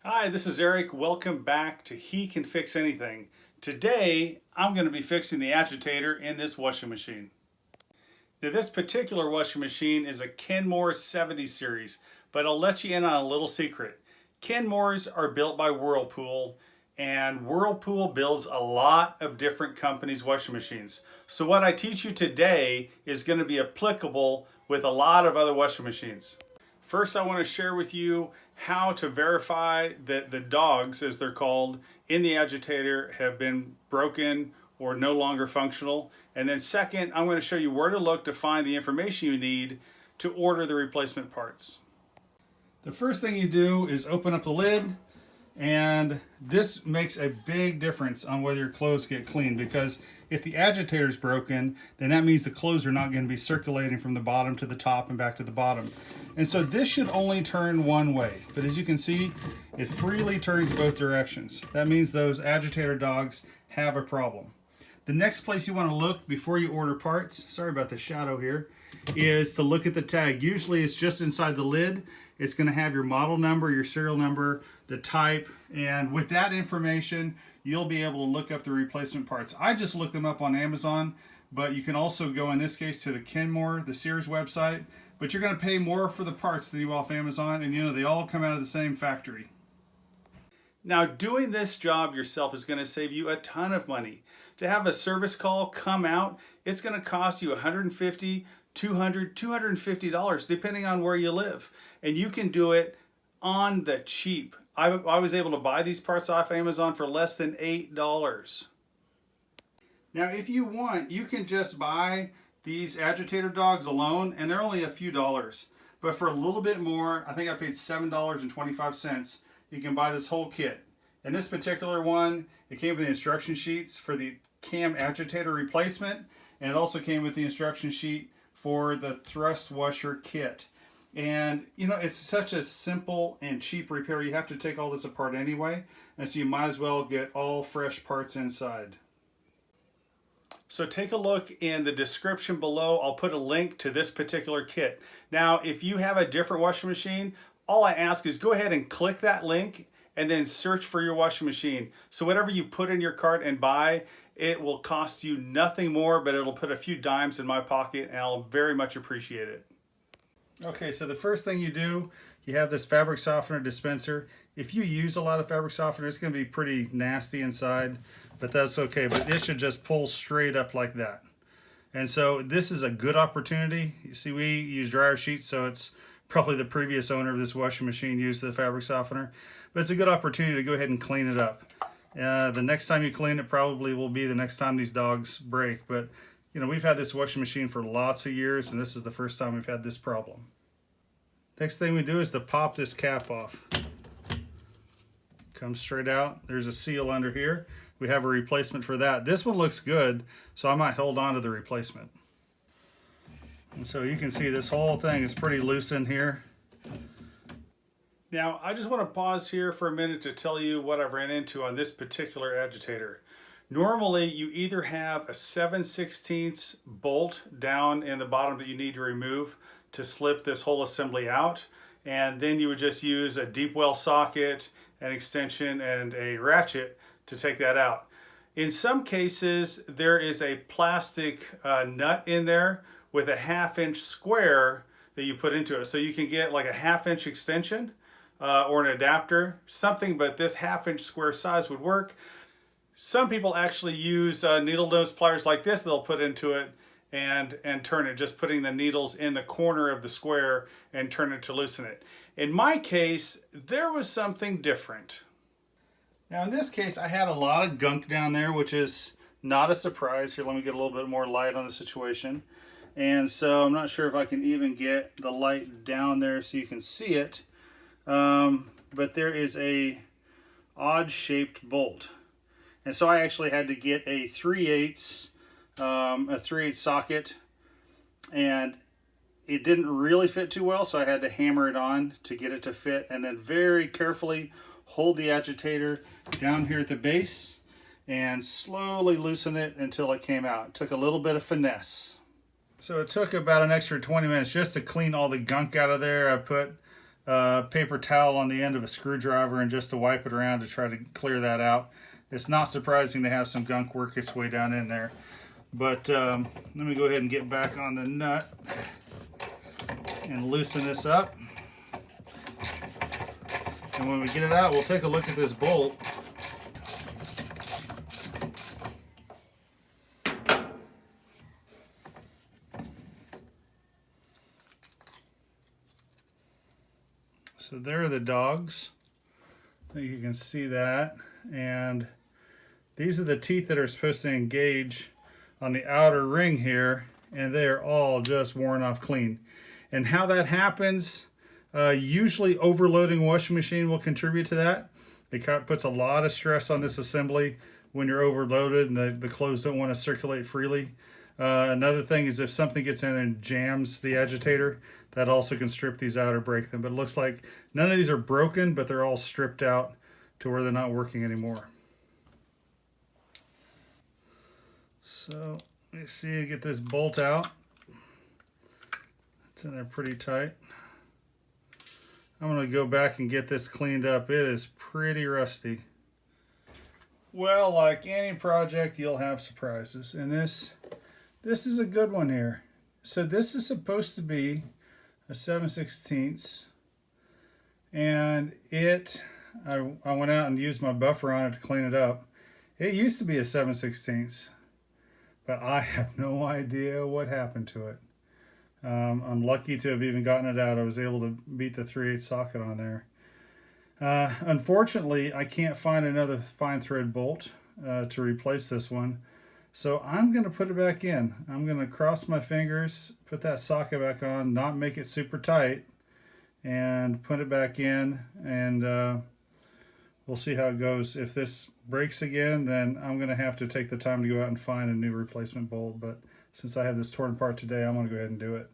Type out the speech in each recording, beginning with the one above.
Hi, this is Eric. Welcome back to He Can Fix Anything. Today, I'm going to be fixing the agitator in this washing machine. Now, this particular washing machine is a Kenmore 70 series, but I'll let you in on a little secret. Kenmores are built by Whirlpool, and Whirlpool builds a lot of different companies' washing machines. So what I teach you today is going to be applicable with a lot of other washing machines. First, I want to share with you how to verify that the dogs, as they're called, in the agitator have been broken or no longer functional. And then second, I'm going to show you where to look to find the information you need to order the replacement parts. The first thing you do is open up the lid, and this makes a big difference on whether your clothes get clean, because if the agitator is broken, then that means the clothes are not going to be circulating from the bottom to the top and back to the bottom. And so this should only turn one way, but as you can see, it freely turns both directions. That means those agitator dogs have a problem. The next place you want to look before you order parts, sorry about the shadow here, is to look at the tag. Usually it's just inside the lid. It's going to have your model number, your serial number, the type, and with that information, you'll be able to look up the replacement parts. I just looked them up on Amazon, but you can also go, in this case, to the Kenmore, the Sears website, but you're going to pay more for the parts than you off Amazon, and you know they all come out of the same factory. Now, doing this job yourself is going to save you a ton of money. To have a service call come out, it's going to cost you $150, $200, $250, depending on where you live. And you can do it on the cheap. I was able to buy these parts off Amazon for less than $8. Now, if you want, you can just buy these agitator dogs alone, and they're only a few dollars. But for a little bit more, I think I paid $7.25, you can buy this whole kit. And this particular one, it came with the instruction sheets for the cam agitator replacement, and it also came with the instruction sheet for the thrust washer kit. And you know, it's such a simple and cheap repair. You have to take all this apart anyway, and so you might as well get all fresh parts inside. So take a look in the description below. I'll put a link to this particular kit. Now, if you have a different washing machine, all I ask is go ahead and click that link and then search for your washing machine. So whatever you put in your cart and buy, it will cost you nothing more, but it'll put a few dimes in my pocket, and I'll very much appreciate it. Okay, so the first thing you do, you have this fabric softener dispenser. If you use a lot of fabric softener, it's going to be pretty nasty inside, but that's okay. But it should just pull straight up like that. And so this is a good opportunity. You see, we use dryer sheets, so it's probably the previous owner of this washing machine used the fabric softener. But it's a good opportunity to go ahead and clean it up. The next time you clean it probably will be the next time these dogs break. But you know, we've had this washing machine for lots of years, and this is the first time we've had this problem. Next thing we do is to pop this cap off. Comes straight out. There's a seal under here. We have a replacement for that. This one looks good, so I might hold on to the replacement. And so you can see this whole thing is pretty loose in here. Now, I just want to pause here for a minute to tell you what I've ran into on this particular agitator. Normally, you either have a 7/16 bolt down in the bottom that you need to remove to slip this whole assembly out, and then you would just use a deep well socket, an extension, and a ratchet to take that out. In some cases, there is a plastic nut in there with a 1/2-inch square that you put into it. So you can get like a 1/2-inch extension or an adapter, something, but this 1/2-inch square size would work. Some people actually use needle nose pliers like this. They'll put into it and turn it, just putting the needles in the corner of the square and turn it to loosen it. In my case, there was something different. Now in this case, I had a lot of gunk down there, which is not a surprise. Here, let me get a little bit more light on the situation. And so I'm not sure if I can even get the light down there so you can see it. But there is a odd shaped bolt. And so I actually had to get a 3/8 socket, and it didn't really fit too well, so I had to hammer it on to get it to fit, and then very carefully hold the agitator down here at the base and slowly loosen it until it came out. It took a little bit of finesse. So it took about an extra 20 minutes just to clean all the gunk out of there. I put paper towel on the end of a screwdriver and just to wipe it around to try to clear that out. It's not surprising to have some gunk work its way down in there. But let me go ahead and get back on the nut and loosen this up. And when we get it out, we'll take a look at this bolt. So there are the dogs. I think you can see that. And these are the teeth that are supposed to engage on the outer ring here, and they are all just worn off clean. And how that happens, usually overloading a washing machine will contribute to that. It puts a lot of stress on this assembly when you're overloaded and the clothes don't want to circulate freely. Another thing is if something gets in and jams the agitator, that also can strip these out or break them. But it looks like none of these are broken, but they're all stripped out to where they're not working anymore. So let me see, get this bolt out. It's in there pretty tight. I'm going to go back and get this cleaned up. It is pretty rusty. Well, like any project, you'll have surprises. And this is a good one here. So this is supposed to be a 7/16. And I went out and used my buffer on it to clean it up. It used to be a 7/16. But I have no idea what happened to it. I'm lucky to have even gotten it out. I was able to beat the 3/8 socket on there. Unfortunately, I can't find another fine thread bolt to replace this one. So I'm going to put it back in. I'm going to cross my fingers, put that socket back on, not make it super tight, and put it back in, and we'll see how it goes. If this breaks again, then I'm going to have to take the time to go out and find a new replacement bolt. But since I have this torn apart today, I'm going to go ahead and do it.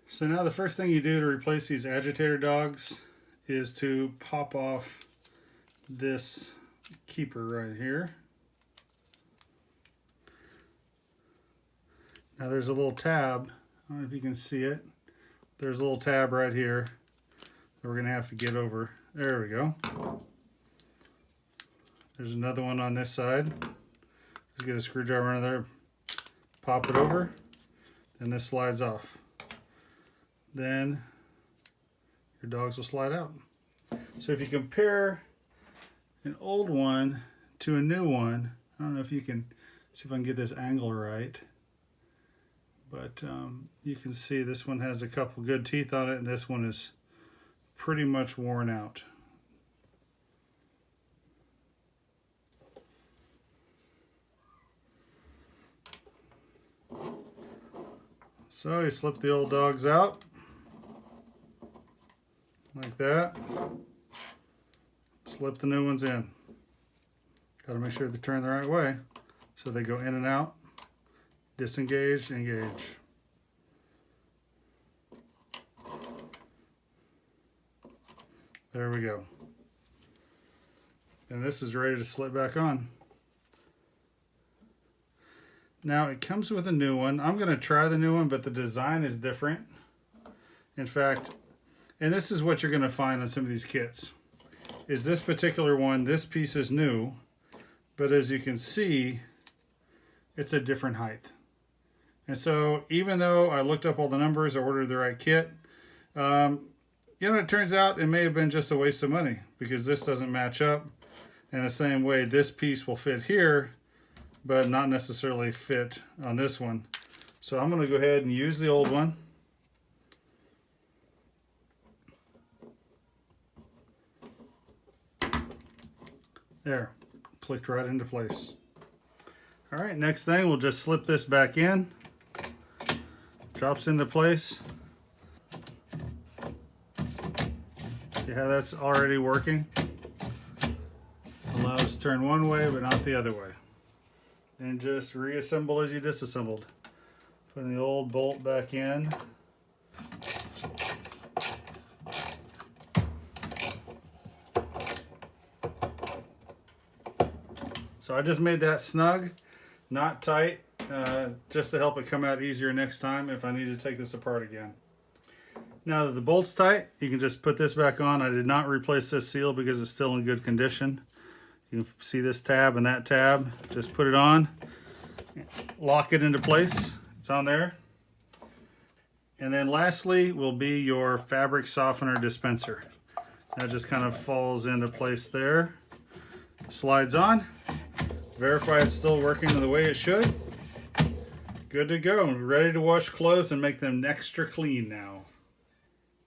So now the first thing you do to replace these agitator dogs is to pop off this keeper right here. Now there's a little tab. I don't know if you can see it. There's a little tab right here that we're going to have to get over. There we go. There's another one on this side. Just get a screwdriver under there, pop it over, and this slides off. Then your dogs will slide out. So if you compare an old one to a new one, I don't know if you can see if I can get this angle right, but you can see this one has a couple good teeth on it, and this one is pretty much worn out. So you slip the old dogs out like that. Slip the new ones in. Got to make sure they turn the right way so they go in and out. Disengage, engage. There we go. And this is ready to slip back on. Now it comes with a new one. I'm going to try the new one, but the design is different. In fact, and this is what you're going to find on some of these kits, is this particular one, this piece is new, but as you can see, it's a different height. And so even though I looked up all the numbers, I ordered the right kit, it turns out it may have been just a waste of money because this doesn't match up. And the same way, this piece will fit here, but not necessarily fit on this one. So I'm going to go ahead and use the old one. There, clicked right into place. All right, next thing, we'll just slip this back in. Drops into place. See how that's already working? Allows us to turn one way, but not the other way. And just reassemble as you disassembled. Putting the old bolt back in. So I just made that snug, not tight, just to help it come out easier next time if I need to take this apart again. Now that the bolt's tight, you can just put this back on. I did not replace this seal because it's still in good condition. You can see this tab and that tab. Just put it on, lock it into place. It's on there. And then lastly will be your fabric softener dispenser. That just kind of falls into place there. Slides on. Verify it's still working the way it should. Good to go. Ready to wash clothes and make them extra clean now.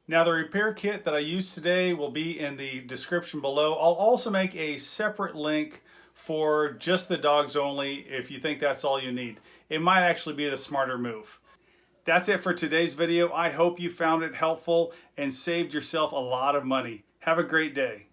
Now the repair kit that I used today will be in the description below. I'll also make a separate link for just the dogs only if you think that's all you need. It might actually be the smarter move. That's it for today's video. I hope you found it helpful and saved yourself a lot of money. Have a great day.